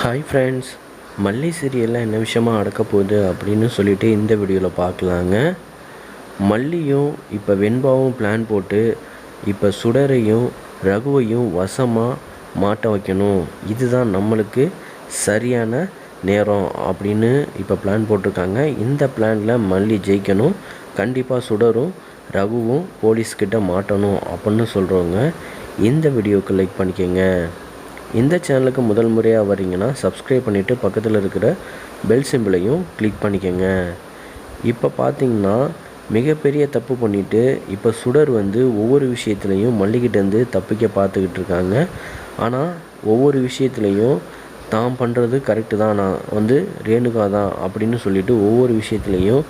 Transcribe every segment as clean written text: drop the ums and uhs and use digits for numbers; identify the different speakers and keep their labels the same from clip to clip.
Speaker 1: Hi friends, மல்லி சீரியலில் என்ன விஷயமா நடக்க போகுது அப்படின்னு சொல்லிட்டு இந்த வீடியோவில் பார்க்கலாங்க. மல்லியும் இப்போ வெண்பாவும் பிளான் போட்டு இப்போ சுடரையும் ரகுவையும் வசமாக மாட்ட வைக்கணும், இதுதான் நம்மளுக்கு சரியான நேரம் அப்படின்னு இப்போ பிளான் போட்டிருக்காங்க. இந்த பிளானில் மல்லி ஜெயிக்கணும், கண்டிப்பாக சுடரும் ரகுவும் போலீஸ்கிட்ட மாட்டணும் அப்படின்னு சொல்கிறவங்க இந்த வீடியோவுக்கு லைக் பண்ணிக்கோங்க. இந்த சேனலுக்கு முதல் முறையாக வரீங்கன்னா சப்ஸ்கிரைப் பண்ணிவிட்டு பக்கத்தில் இருக்கிற பெல் சிம்பிளையும் கிளிக் பண்ணிக்கோங்க. இப்போ பார்த்திங்கன்னா மிகப்பெரிய தப்பு பண்ணிவிட்டு இப்போ சுடர் ஒவ்வொரு விஷயத்துலையும் மல்லிகிட்டேருந்து தப்பிக்க பார்த்துக்கிட்டு இருக்காங்க. ஆனால் ஒவ்வொரு விஷயத்துலையும் தான் பண்ணுறது கரெக்டு தான், நான் ரேணுகா தான் அப்படின்னு சொல்லிட்டு ஒவ்வொரு விஷயத்துலையும்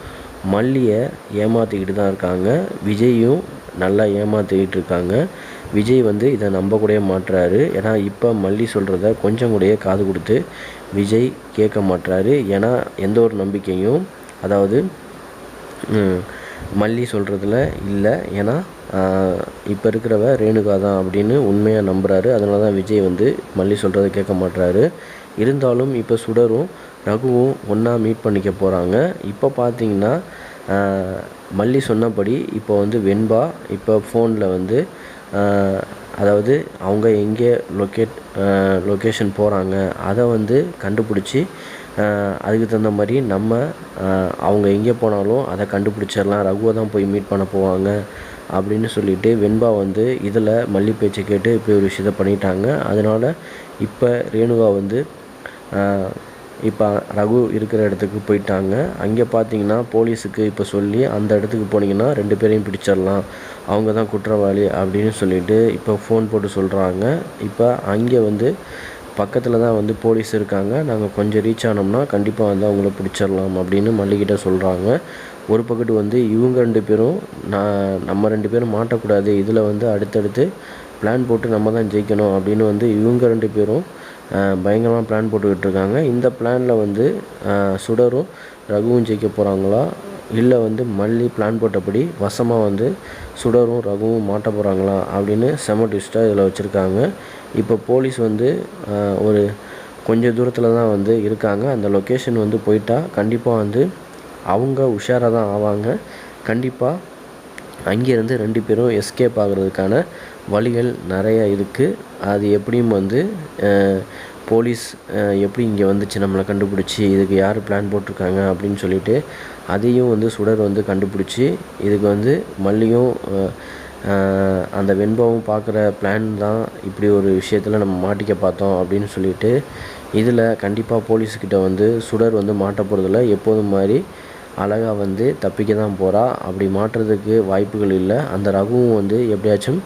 Speaker 1: மல்லியை ஏமாற்றிக்கிட்டு தான் இருக்காங்க. விஜயும் நல்லா ஏமாற்றிக்கிட்டு இருக்காங்க. விஜய் இதை நம்ப கூட மாட்டுறாரு. ஏன்னா இப்போ மல்லி சொல்கிறத கொஞ்சம் கூடயே காது கொடுத்து விஜய் கேட்க மாட்டுறாரு. ஏன்னா எந்த ஒரு நம்பிக்கையும் மல்லி சொல்கிறதுல இல்லை. ஏன்னா இப்போ இருக்கிறவ ரேணுகா தான் அப்படின்னு உண்மையாக நம்புகிறாரு. அதனால தான் விஜய் மல்லி சொல்கிறத கேட்க மாட்டுறாரு. இருந்தாலும் இப்போ சுடரும் ரகுவும் ஒன்றா மீட் பண்ணிக்க போகிறாங்க. இப்போ பார்த்திங்கன்னா மல்லி சொன்னபடி இப்போ வெண்பா இப்போ ஃபோனில் அவங்க எங்கே லொக்கேஷன் போகிறாங்க அதை கண்டுபிடிச்சி அதுக்கு தகுந்த மாதிரி நம்ம அவங்க எங்கே போனாலும் அதை கண்டுபிடிச்சிடலாம், ரகுவை தான் போய் மீட் பண்ண போவாங்க அப்படின்னு சொல்லிட்டு வெண்பா இதில் மல்லி பேச்சை கேட்டு இப்படி ஒரு விஷயத்தை பண்ணிட்டாங்க. அதனால் இப்போ ரேணுகா இப்போ ரகு இருக்கிற இடத்துக்கு போயிட்டாங்க. அங்கே பார்த்தீங்கன்னா போலீஸுக்கு இப்போ சொல்லி அந்த இடத்துக்கு போனீங்கன்னா 2 பேரையும் பிடிச்சிடலாம், அவங்க தான் குற்றவாளி அப்படின்னு சொல்லிட்டு இப்போ ஃபோன் போட்டு சொல்கிறாங்க. இப்போ அங்கே பக்கத்தில் தான் போலீஸ் இருக்காங்க, நாங்கள் கொஞ்சம் ரீச் ஆனோம்னா கண்டிப்பாக அவங்கள பிடிச்சிடலாம் அப்படின்னு மல்லிகிட்ட சொல்கிறாங்க. ஒரு பக்கத்து இவங்க 2 பேரும் நம்ம 2 பேரும் மாட்டக்கூடாது, இதில் அடுத்தடுத்து பிளான் போட்டு நம்ம தான் ஜெயிக்கணும் அப்படின்னு இவங்க 2 பேரும் பயங்கரமாக பிளான் போட்டுக்கிட்டு இருக்காங்க. இந்த பிளானில் சுடரும் ரகுவும் ஜெயிக்க போகிறாங்களா, இல்லை மல்லி பிளான் போட்டபடி வசமாக சுடரும் ரகுவும் மாட்ட போகிறாங்களா அப்படின்னு செம ட்விஸ்ட்டாக இதில் வச்சுருக்காங்க. இப்போ போலீஸ் ஒரு கொஞ்சம் தூரத்தில் தான் இருக்காங்க. அந்த லொக்கேஷன் போயிட்டா கண்டிப்பாக அவங்க உஷாராக தான் ஆவாங்க. கண்டிப்பாக அங்கேருந்து 2 பேரும் எஸ்கேப் ஆகிறதுக்கான வழிகள் நிறைய இருக்குது. அது எப்படியும் போலீஸ் எப்படி இங்கே வந்துச்சு நம்மளை கண்டுபிடிச்சி, இதுக்கு யார் பிளான் போட்டிருக்காங்க அப்படின்னு சொல்லிட்டு அதையும் சுடர் கண்டுபிடிச்சி இதுக்கு மல்லியும் அந்த வெண்பாவும் பார்க்குற பிளான் தான் இப்படி ஒரு விஷயத்தில் நம்ம மாட்டிக்க பார்த்தோம் அப்படின்னு சொல்லிட்டு இதில் கண்டிப்பாக போலீஸ்கிட்ட சுடர் மாட்ட போகிறதில்ல, எப்போதும் மாதிரி அழகாக தப்பிக்க தான் போகிறா. அப்படி மாட்டுறதுக்கு வாய்ப்புகள் இல்லை. அந்த ரகுவும் எப்படியாச்சும்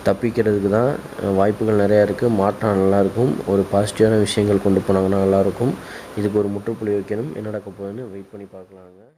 Speaker 1: தப்பிக்கிறதுக்கு தான் வாய்ப்புகள் நிறையா இருக்குது. மாட்டினா நல்லாயிருக்கும், ஒரு பாசிட்டிவான விஷயங்கள் கொண்டு போனாங்கன்னா நல்லாயிருக்கும். இதுக்கு ஒரு முற்றுப்புள்ளி வைக்கணும். என்ன நடக்க போகுதுன்னு வெயிட் பண்ணி பார்க்கலாங்க.